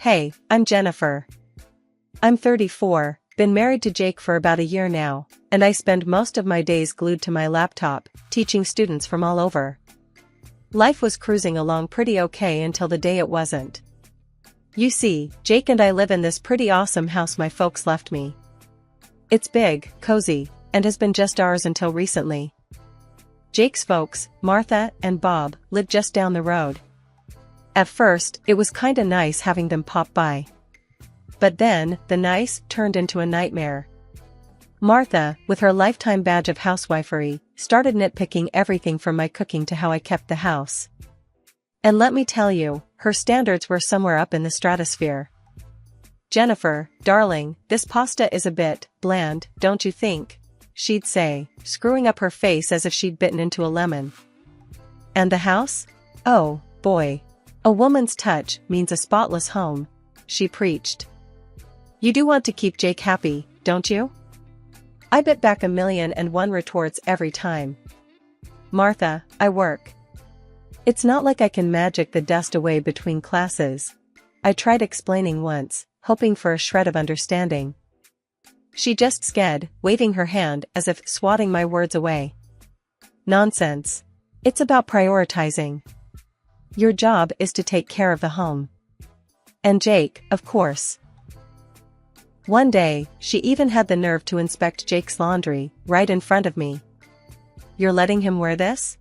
Hey, I'm Jennifer. I'm 34, been married to Jake for about a year now, and I spend most of my days glued to my laptop, teaching students from all over. Life was cruising along pretty okay until the day it wasn't. You see, Jake and I live in this pretty awesome house my folks left me. It's big, cozy, and has been just ours until recently. Jake's folks, Martha and Bob, live just down the road. At first, it was kinda nice having them pop by. But then, the nice turned into a nightmare. Martha, with her lifetime badge of housewifery, started nitpicking everything from my cooking to how I kept the house. And let me tell you, her standards were somewhere up in the stratosphere. "Jennifer, darling, this pasta is a bit bland, don't you think?" she'd say, screwing up her face as if she'd bitten into a lemon. "And the house? Oh, boy. A woman's touch means a spotless home," she preached. "You do want to keep Jake happy, don't you?" I bit back 1,000,001 retorts every time. "Martha, I work. It's not like I can magic the dust away between classes," I tried explaining once, hoping for a shred of understanding. She just sked, waving her hand as if swatting my words away. "Nonsense. It's about prioritizing. Your job is to take care of the home. And Jake, of course." One day, she even had the nerve to inspect Jake's laundry, right in front of me. "You're letting him wear this?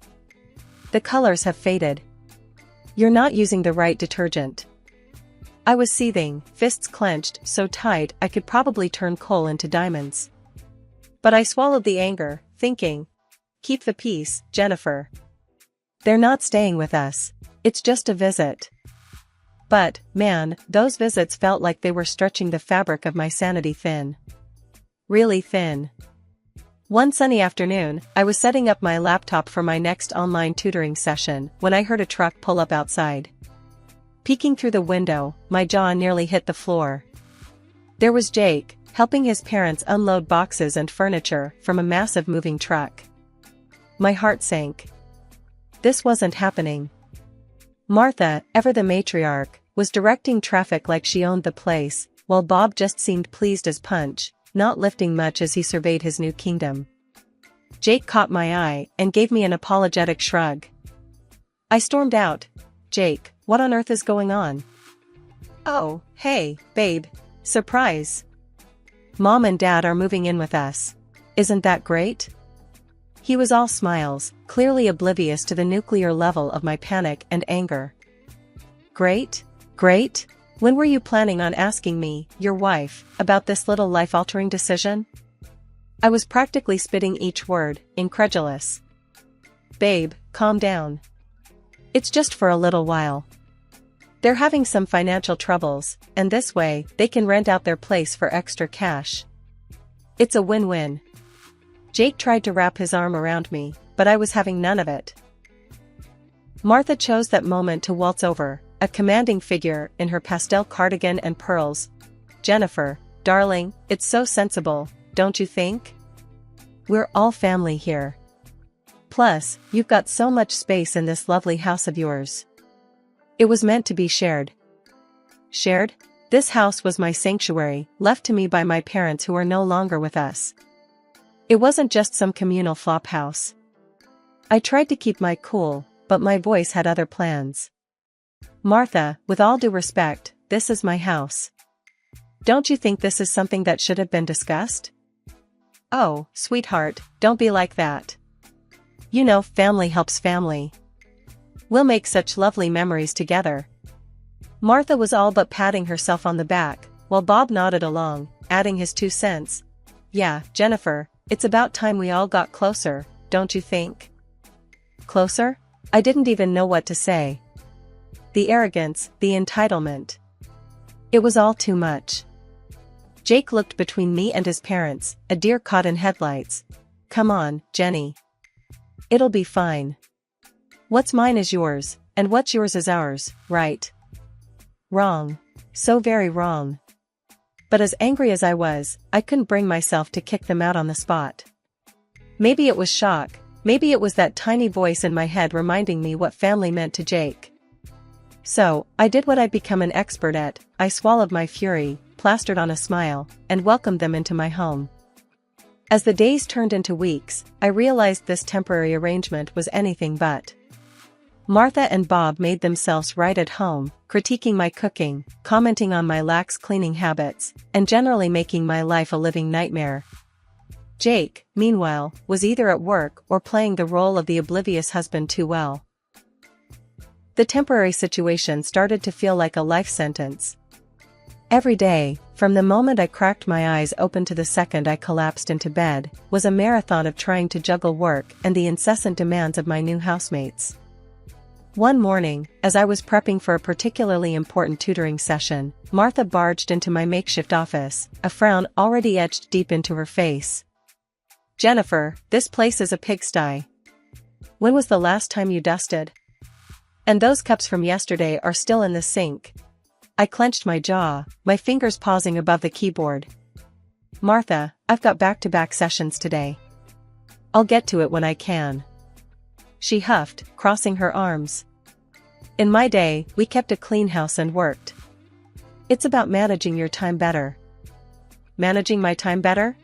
The colors have faded. You're not using the right detergent." I was seething, fists clenched so tight I could probably turn coal into diamonds. But I swallowed the anger, thinking, "Keep the peace, Jennifer. They're not staying with us. It's just a visit." But, man, those visits felt like they were stretching the fabric of my sanity thin. Really thin. One sunny afternoon, I was setting up my laptop for my next online tutoring session when I heard a truck pull up outside. Peeking through the window, my jaw nearly hit the floor. There was Jake, helping his parents unload boxes and furniture from a massive moving truck. My heart sank. This wasn't happening. Martha, ever the matriarch, was directing traffic like she owned the place, while Bob just seemed pleased as punch, not lifting much as he surveyed his new kingdom. Jake caught my eye and gave me an apologetic shrug. I stormed out. "Jake, what on earth is going on?" "Oh, hey, babe. Surprise. Mom and Dad are moving in with us. Isn't that great?" He was all smiles, clearly oblivious to the nuclear level of my panic and anger. "Great? Great? When were you planning on asking me, your wife, about this little life-altering decision?" I was practically spitting each word, incredulous. "Babe, calm down. It's just for a little while. They're having some financial troubles, and this way, they can rent out their place for extra cash. It's a win-win." Jake tried to wrap his arm around me, but I was having none of it. Martha chose that moment to waltz over, a commanding figure in her pastel cardigan and pearls. "Jennifer, darling, it's so sensible, don't you think? We're all family here. Plus, you've got so much space in this lovely house of yours. It was meant to be shared." Shared? This house was my sanctuary, left to me by my parents who are no longer with us. It wasn't just some communal flop house. I tried to keep my cool, but my voice had other plans. "Martha, with all due respect, this is my house. Don't you think this is something that should have been discussed?" "Oh, sweetheart, don't be like that. You know, family helps family. We'll make such lovely memories together." Martha was all but patting herself on the back, while Bob nodded along, adding his 2 cents. "Yeah, Jennifer, it's about time we all got closer, don't you think?" Closer? I didn't even know what to say. The arrogance, the entitlement. It was all too much. Jake looked between me and his parents, a deer caught in headlights. "Come on, Jenny. It'll be fine. What's mine is yours, and what's yours is ours, right?" Wrong. So very wrong. But as angry as I was, I couldn't bring myself to kick them out on the spot. Maybe it was shock, maybe it was that tiny voice in my head reminding me what family meant to Jake. So, I did what I'd become an expert at. I swallowed my fury, plastered on a smile, and welcomed them into my home. As the days turned into weeks, I realized this temporary arrangement was anything but. Martha and Bob made themselves right at home, critiquing my cooking, commenting on my lax cleaning habits, and generally making my life a living nightmare. Jake, meanwhile, was either at work or playing the role of the oblivious husband too well. The temporary situation started to feel like a life sentence. Every day, from the moment I cracked my eyes open to the second I collapsed into bed, was a marathon of trying to juggle work and the incessant demands of my new housemates. One morning, as I was prepping for a particularly important tutoring session, Martha barged into my makeshift office, a frown already etched deep into her face. "Jennifer, this place is a pigsty. When was the last time you dusted? And those cups from yesterday are still in the sink." I clenched my jaw, my fingers pausing above the keyboard. "Martha, I've got back-to-back sessions today. I'll get to it when I can," she huffed, crossing her arms. "In my day, we kept a clean house and worked. It's about managing your time better." Managing my time better?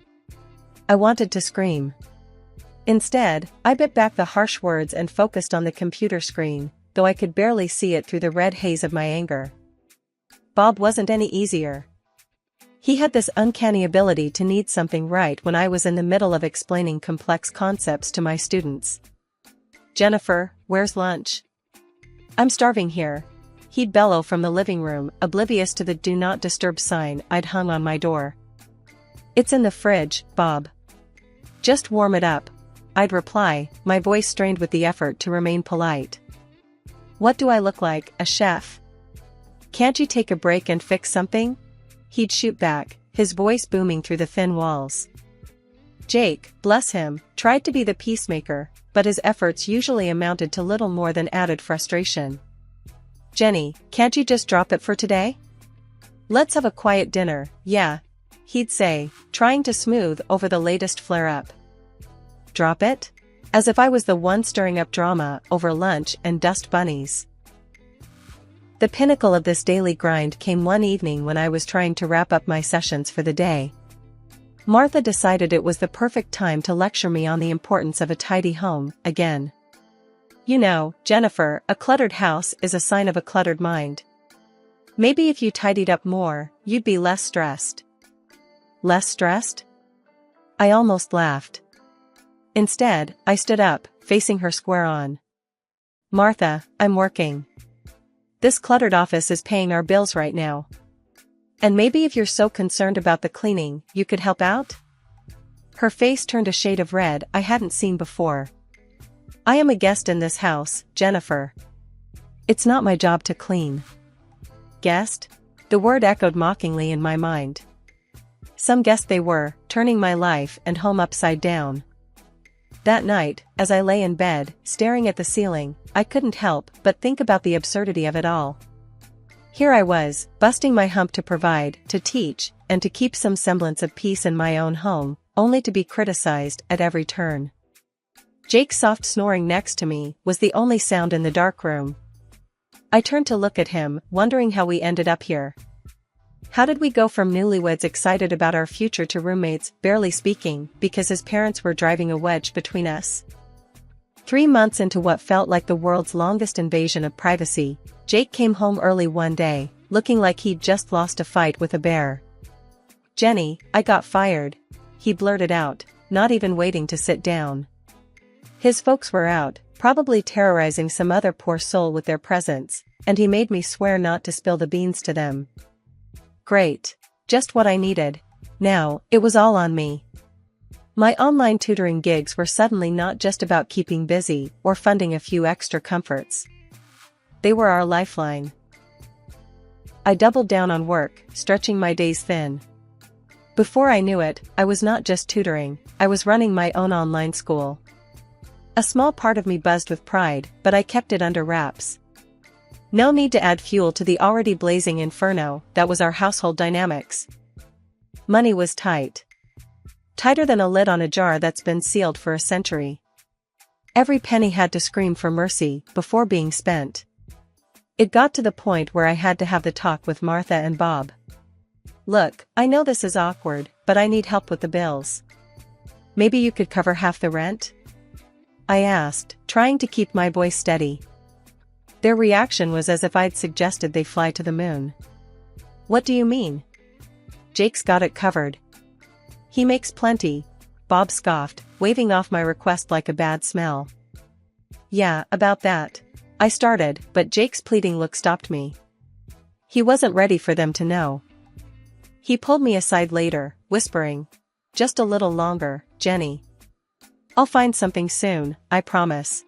I wanted to scream. Instead, I bit back the harsh words and focused on the computer screen, though I could barely see it through the red haze of my anger. Bob wasn't any easier. He had this uncanny ability to need something right when I was in the middle of explaining complex concepts to my students. "Jennifer, where's lunch? I'm starving here," he'd bellow from the living room, oblivious to the "Do Not Disturb" sign I'd hung on my door. "It's in the fridge, Bob. Just warm it up," I'd reply, my voice strained with the effort to remain polite. "What do I look like, a chef? Can't you take a break and fix something?" he'd shoot back, his voice booming through the thin walls. Jake, bless him, tried to be the peacemaker, but his efforts usually amounted to little more than added frustration. "Jenny, can't you just drop it for today? Let's have a quiet dinner, yeah," he'd say, trying to smooth over the latest flare-up. Drop it? As if I was the one stirring up drama over lunch and dust bunnies. The pinnacle of this daily grind came one evening when I was trying to wrap up my sessions for the day. Martha decided it was the perfect time to lecture me on the importance of a tidy home, again. "You know, Jennifer, a cluttered house is a sign of a cluttered mind. Maybe if you tidied up more, you'd be less stressed." Less stressed? I almost laughed. Instead, I stood up, facing her square on. "Martha, I'm working. This cluttered office is paying our bills right now. And maybe if you're so concerned about the cleaning, you could help out?" Her face turned a shade of red I hadn't seen before. "I am a guest in this house, Jennifer. It's not my job to clean." Guest? The word echoed mockingly in my mind. Some guest they were, turning my life and home upside down. That night, as I lay in bed, staring at the ceiling, I couldn't help but think about the absurdity of it all. Here I was, busting my hump to provide, to teach, and to keep some semblance of peace in my own home, only to be criticized at every turn. Jake's soft snoring next to me was the only sound in the dark room. I turned to look at him, wondering how we ended up here. How did we go from newlyweds excited about our future to roommates, barely speaking, because his parents were driving a wedge between us? 3 months into what felt like the world's longest invasion of privacy, Jake came home early one day, looking like he'd just lost a fight with a bear. "Jenny, I got fired," he blurted out, not even waiting to sit down. His folks were out, probably terrorizing some other poor soul with their presence, and he made me swear not to spill the beans to them. Great. Just what I needed. Now, it was all on me. My online tutoring gigs were suddenly not just about keeping busy or funding a few extra comforts. They were our lifeline. I doubled down on work, stretching my days thin. Before I knew it, I was not just tutoring, I was running my own online school. A small part of me buzzed with pride, but I kept it under wraps. No need to add fuel to the already blazing inferno that was our household dynamics. Money was tight. Tighter than a lid on a jar that's been sealed for a century. Every penny had to scream for mercy before being spent. It got to the point where I had to have the talk with Martha and Bob. Look, I know this is awkward, but I need help with the bills. Maybe you could cover half the rent? I asked, trying to keep my voice steady. Their reaction was as if I'd suggested they fly to the moon. What do you mean? Jake's got it covered. He makes plenty, Bob scoffed, waving off my request like a bad smell. Yeah, about that. I started, but Jake's pleading look stopped me. He wasn't ready for them to know. He pulled me aside later, whispering, "Just a little longer, Jenny. I'll find something soon, I promise."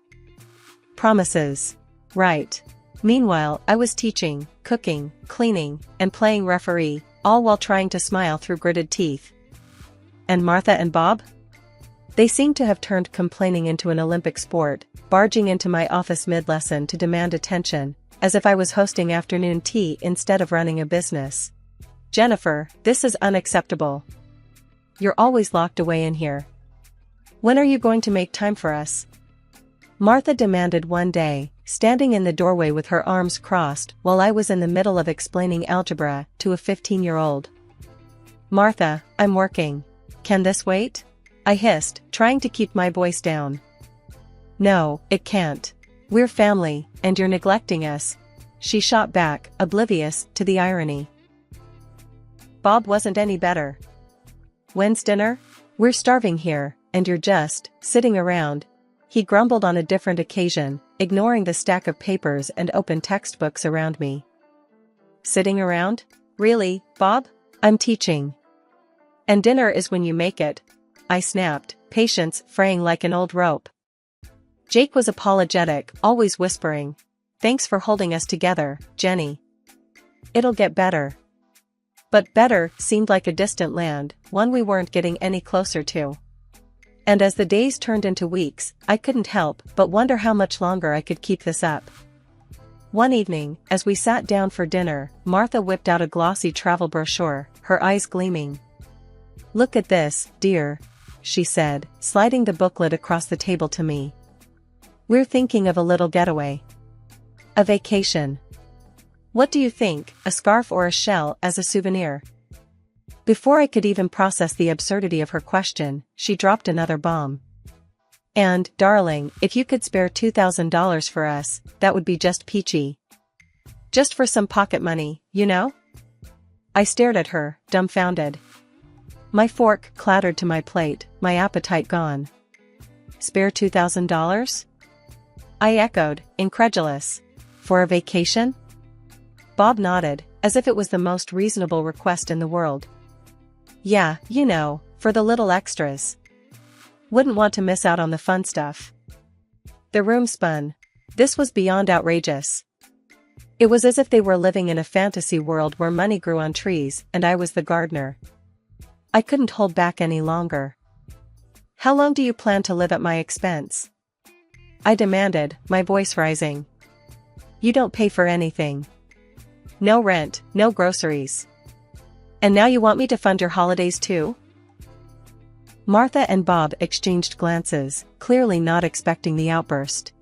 Promises. Right. Meanwhile, I was teaching, cooking, cleaning, and playing referee, all while trying to smile through gritted teeth. And Martha and Bob? They seemed to have turned complaining into an Olympic sport, barging into my office mid-lesson to demand attention, as if I was hosting afternoon tea instead of running a business. "Jennifer, this is unacceptable. You're always locked away in here. When are you going to make time for us?" Martha demanded one day, standing in the doorway with her arms crossed while I was in the middle of explaining algebra to a 15-year-old. "Martha, I'm working. Can this wait?" I hissed, trying to keep my voice down. "No, it can't. We're family, and you're neglecting us," she shot back, oblivious to the irony. Bob wasn't any better. "When's dinner? We're starving here, and you're just sitting around," he grumbled on a different occasion, ignoring the stack of papers and open textbooks around me. "Sitting around? Really, Bob? I'm teaching. And dinner is when you make it," I snapped, patience fraying like an old rope. Jake was apologetic, always whispering, "Thanks for holding us together, Jenny. It'll get better." But better seemed like a distant land, one we weren't getting any closer to. And as the days turned into weeks, I couldn't help but wonder how much longer I could keep this up. One evening, as we sat down for dinner, Martha whipped out a glossy travel brochure, her eyes gleaming. "Look at this, dear," she said, sliding the booklet across the table to me. "We're thinking of a little getaway. A vacation. What do you think, a scarf or a shell as a souvenir?" Before I could even process the absurdity of her question, she dropped another bomb. "And, darling, if you could spare $2,000 for us, that would be just peachy. Just for some pocket money, you know?" I stared at her, dumbfounded. My fork clattered to my plate, my appetite gone. "Spare $2,000? I echoed, incredulous. "For a vacation?" Bob nodded, as if it was the most reasonable request in the world. "Yeah, you know, for the little extras. Wouldn't want to miss out on the fun stuff." The room spun. This was beyond outrageous. It was as if they were living in a fantasy world where money grew on trees and I was the gardener. I couldn't hold back any longer. "How long do you plan to live at my expense?" I demanded, my voice rising. "You don't pay for anything. No rent, no groceries. And now you want me to fund your holidays too?" Martha and Bob exchanged glances, clearly not expecting the outburst.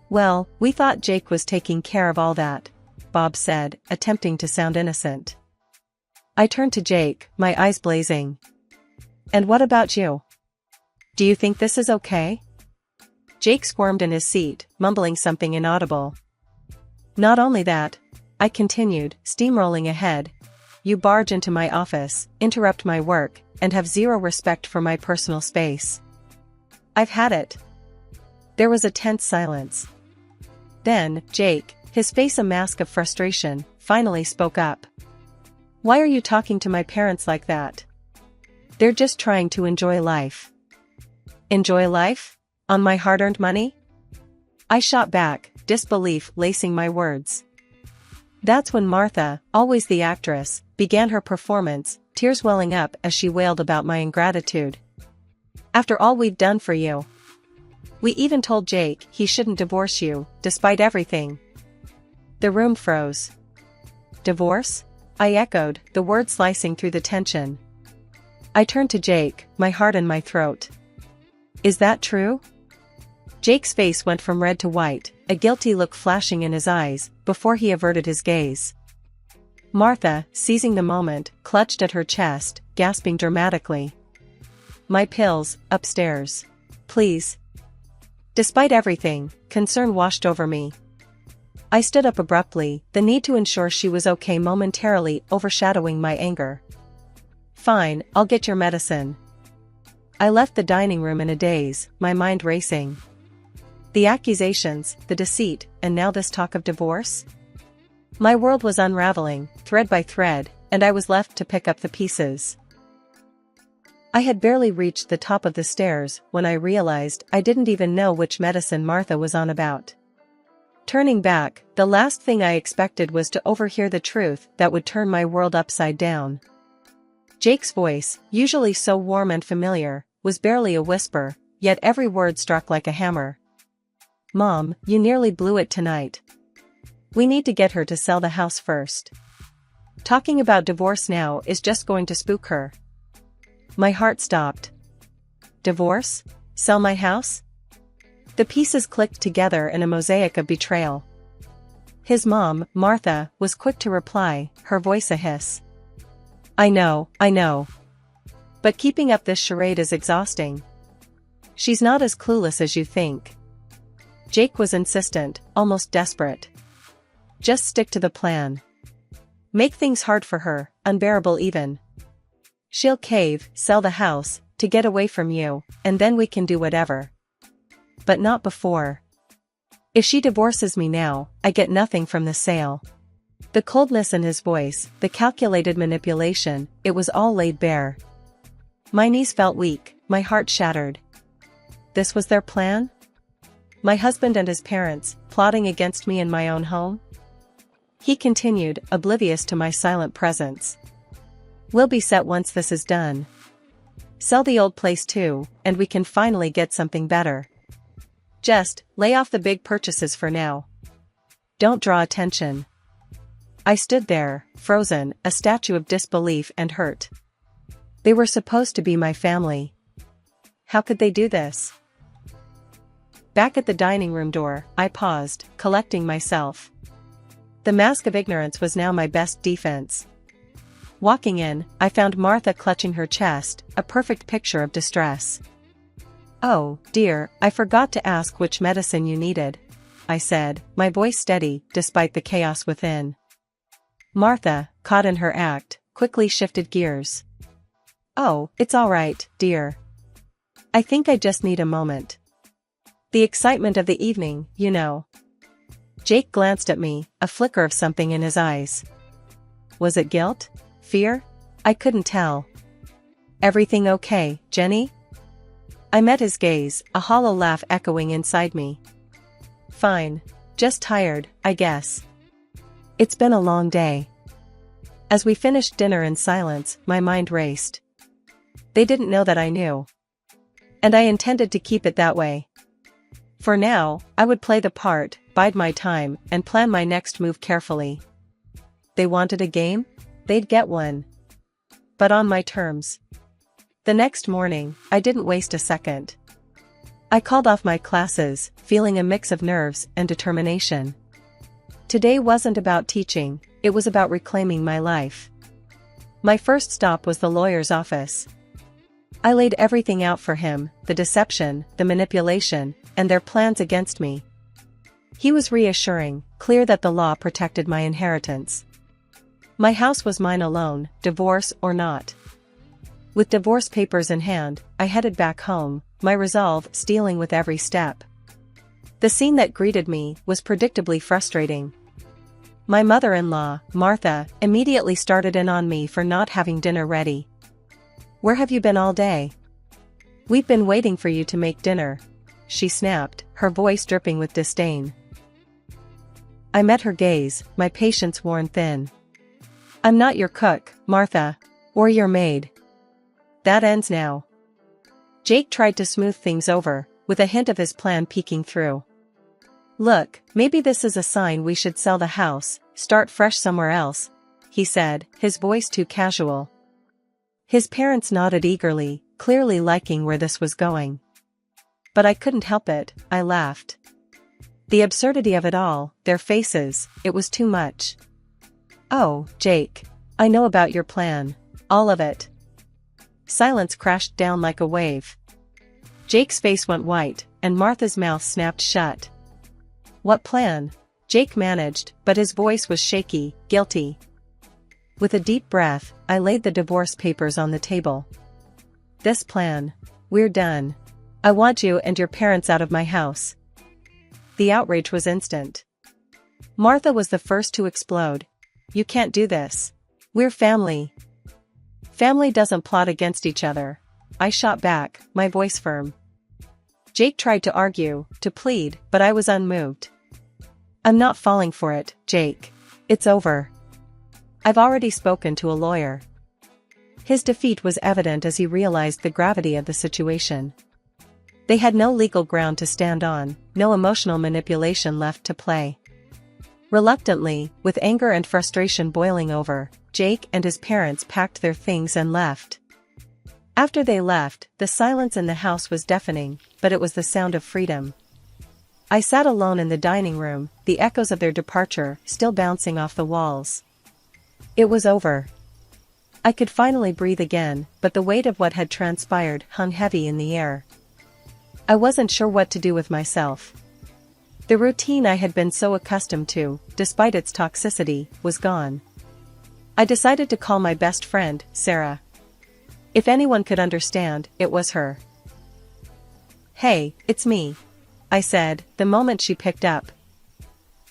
"Well, we thought Jake was taking care of all that," Bob said, attempting to sound innocent. I turned to Jake, my eyes blazing. "And what about you? Do you think this is okay?" Jake squirmed in his seat, mumbling something inaudible. "Not only that," I continued, steamrolling ahead, "you barge into my office, interrupt my work, and have zero respect for my personal space. I've had it." There was a tense silence. Then, Jake, his face a mask of frustration, finally spoke up. "Why are you talking to my parents like that? They're just trying to enjoy life." "Enjoy life? On my hard-earned money?" I shot back, disbelief lacing my words. That's when Martha, always the actress, began her performance, tears welling up as she wailed about my ingratitude. "After all we've done for you. We even told Jake he shouldn't divorce you, despite everything." The room froze. "Divorce?" I echoed, the word slicing through the tension. I turned to Jake, my heart in my throat. "Is that true?" Jake's face went from red to white, a guilty look flashing in his eyes, before he averted his gaze. Martha, seizing the moment, clutched at her chest, gasping dramatically. "My pills, upstairs. Please." Despite everything, concern washed over me. I stood up abruptly, the need to ensure she was okay momentarily overshadowing my anger. "Fine, I'll get your medicine." I left the dining room in a daze, my mind racing. The accusations, the deceit, and now this talk of divorce? My world was unraveling, thread by thread, and I was left to pick up the pieces. I had barely reached the top of the stairs when I realized I didn't even know which medicine Martha was on about. Turning back, the last thing I expected was to overhear the truth that would turn my world upside down. Jake's voice, usually so warm and familiar, was barely a whisper, yet every word struck like a hammer. "Mom, you nearly blew it tonight. We need to get her to sell the house first. Talking about divorce now is just going to spook her." My heart stopped. Divorce? Sell my house? The pieces clicked together in a mosaic of betrayal. His mom, Martha, was quick to reply, her voice a hiss. I know. But keeping up this charade is exhausting. She's not as clueless as you think." Jake was insistent, almost desperate. "Just stick to the plan. Make things hard for her, unbearable even. She'll cave, sell the house, to get away from you, and then we can do whatever. But not before. If she divorces me now, I get nothing from the sale." The coldness in his voice, the calculated manipulation, it was all laid bare. My knees felt weak, my heart shattered. This was their plan? My husband and his parents, plotting against me in my own home? He continued, oblivious to my silent presence. "We'll be set once this is done. Sell the old place too, and we can finally get something better. Just, lay off the big purchases for now. Don't draw attention." I stood there, frozen, a statue of disbelief and hurt. They were supposed to be my family. How could they do this? Back at the dining room door, I paused, collecting myself. The mask of ignorance was now my best defense. Walking in, I found Martha clutching her chest, a perfect picture of distress. "Oh, dear, I forgot to ask which medicine you needed," I said, my voice steady, despite the chaos within. Martha, caught in her act, quickly shifted gears. "Oh, it's all right, dear. I think I just need a moment. The excitement of the evening, you know." Jake glanced at me, a flicker of something in his eyes. Was it guilt? Fear? I couldn't tell. "Everything okay, Jenny?" I met his gaze, a hollow laugh echoing inside me. "Fine. Just tired, I guess. It's been a long day." As we finished dinner in silence, my mind raced. They didn't know that I knew. And I intended to keep it that way. For now, I would play the part, bide my time, and plan my next move carefully. They wanted a game? They'd get one. But on my terms. The next morning, I didn't waste a second. I called off my classes, feeling a mix of nerves and determination. Today wasn't about teaching, it was about reclaiming my life. My first stop was the lawyer's office. I laid everything out for him, the deception, the manipulation, and their plans against me. He was reassuring, clear that the law protected my inheritance. My house was mine alone, divorce or not. With divorce papers in hand, I headed back home, my resolve stealing with every step. The scene that greeted me was predictably frustrating. My mother-in-law, Martha, immediately started in on me for not having dinner ready. "Where have you been all day? We've been waiting for you to make dinner," she snapped, her voice dripping with disdain. I met her gaze, my patience worn thin. "I'm not your cook, Martha. Or your maid. That ends now." Jake tried to smooth things over, with a hint of his plan peeking through. "Look, maybe this is a sign we should sell the house, start fresh somewhere else," he said, his voice too casual. His parents nodded eagerly, clearly liking where this was going. But I couldn't help it, I laughed. The absurdity of it all, their faces, it was too much. Oh, Jake. I know about your plan. All of it. Silence crashed down like a wave. Jake's face went white, and Martha's mouth snapped shut. What plan? Jake managed, but his voice was shaky, guilty. With a deep breath, I laid the divorce papers on the table. This plan. We're done. I want you and your parents out of my house. The outrage was instant. Martha was the first to explode. You can't do this. We're family. Family doesn't plot against each other. I shot back, my voice firm. Jake tried to argue, to plead, but I was unmoved. I'm not falling for it, Jake. It's over. I've already spoken to a lawyer. His defeat was evident as he realized the gravity of the situation. They had no legal ground to stand on, no emotional manipulation left to play. Reluctantly, with anger and frustration boiling over, Jake and his parents packed their things and left. After they left, the silence in the house was deafening, but it was the sound of freedom. I sat alone in the dining room, the echoes of their departure still bouncing off the walls. It was over. I could finally breathe again, but the weight of what had transpired hung heavy in the air. I wasn't sure what to do with myself. The routine I had been so accustomed to, despite its toxicity, was gone. I decided to call my best friend, Sarah. If anyone could understand, it was her. Hey, it's me, I said, the moment she picked up.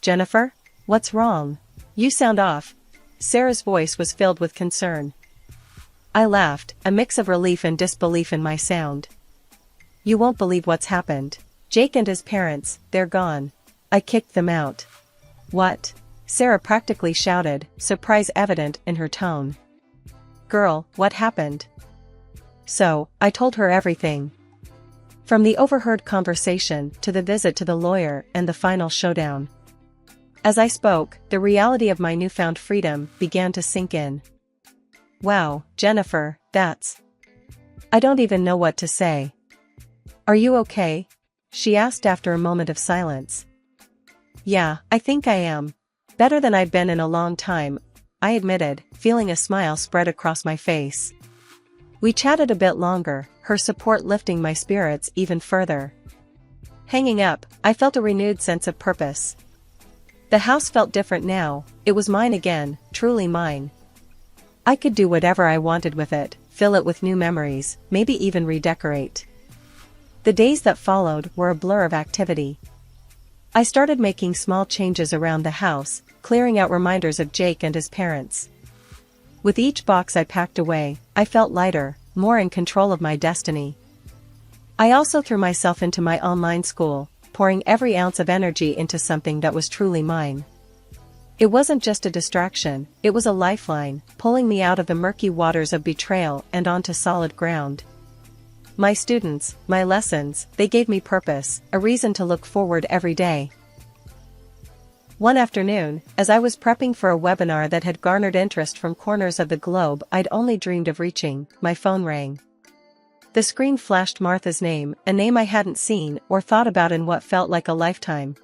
Jennifer? What's wrong? You sound off. Sarah's voice was filled with concern. I laughed, a mix of relief and disbelief in my sound. You won't believe what's happened. Jake and his parents, they're gone. I kicked them out. What? Sarah practically shouted, surprise evident in her tone. Girl, what happened? So, I told her everything. From the overheard conversation to the visit to the lawyer and the final showdown. As I spoke, the reality of my newfound freedom began to sink in. Wow, Jennifer, that's... I don't even know what to say. Are you okay? She asked after a moment of silence. Yeah, I think I am. Better than I've been in a long time, I admitted, feeling a smile spread across my face. We chatted a bit longer, her support lifting my spirits even further. Hanging up, I felt a renewed sense of purpose. The house felt different now, it was mine again, truly mine. I could do whatever I wanted with it, fill it with new memories, maybe even redecorate. The days that followed were a blur of activity. I started making small changes around the house, clearing out reminders of Jake and his parents. With each box I packed away, I felt lighter, more in control of my destiny. I also threw myself into my online school, pouring every ounce of energy into something that was truly mine. It wasn't just a distraction, it was a lifeline, pulling me out of the murky waters of betrayal and onto solid ground. My students, my lessons, they gave me purpose, a reason to look forward every day. One afternoon, as I was prepping for a webinar that had garnered interest from corners of the globe I'd only dreamed of reaching, my phone rang. The screen flashed Martha's name, a name I hadn't seen or thought about in what felt like a lifetime.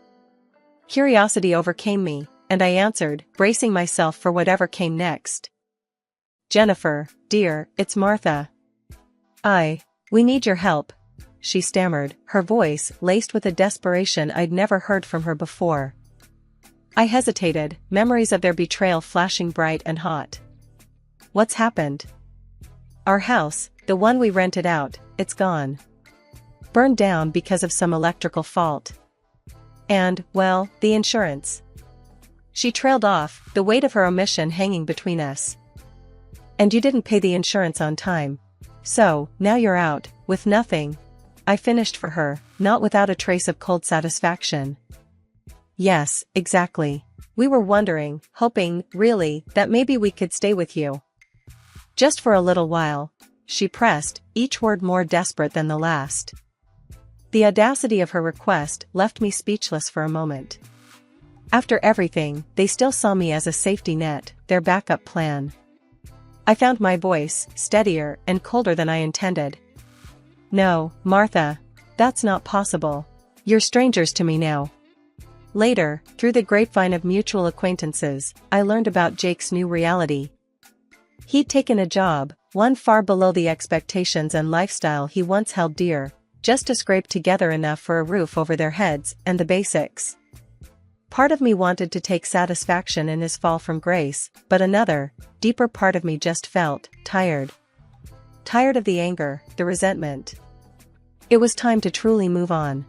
Curiosity overcame me, and I answered, bracing myself for whatever came next. Jennifer, dear, it's Martha. We need your help, she stammered, her voice laced with a desperation I'd never heard from her before. I hesitated, memories of their betrayal flashing bright and hot. What's happened? Our house, the one we rented out, it's gone. Burned down because of some electrical fault. And, well, the insurance. She trailed off, the weight of her omission hanging between us. And you didn't pay the insurance on time. So, now you're out, with nothing. I finished for her, not without a trace of cold satisfaction. Yes, exactly. We were wondering, hoping, really, that maybe we could stay with you. Just for a little while, she pressed, each word more desperate than the last. The audacity of her request left me speechless for a moment. After everything, they still saw me as a safety net, their backup plan. I found my voice, steadier and colder than I intended. No, Martha. That's not possible. You're strangers to me now. Later, through the grapevine of mutual acquaintances, I learned about Jake's new reality. He'd taken a job, one far below the expectations and lifestyle he once held dear, just to scrape together enough for a roof over their heads and the basics. Part of me wanted to take satisfaction in his fall from grace, but another, deeper part of me just felt tired. Tired of the anger, the resentment. It was time to truly move on.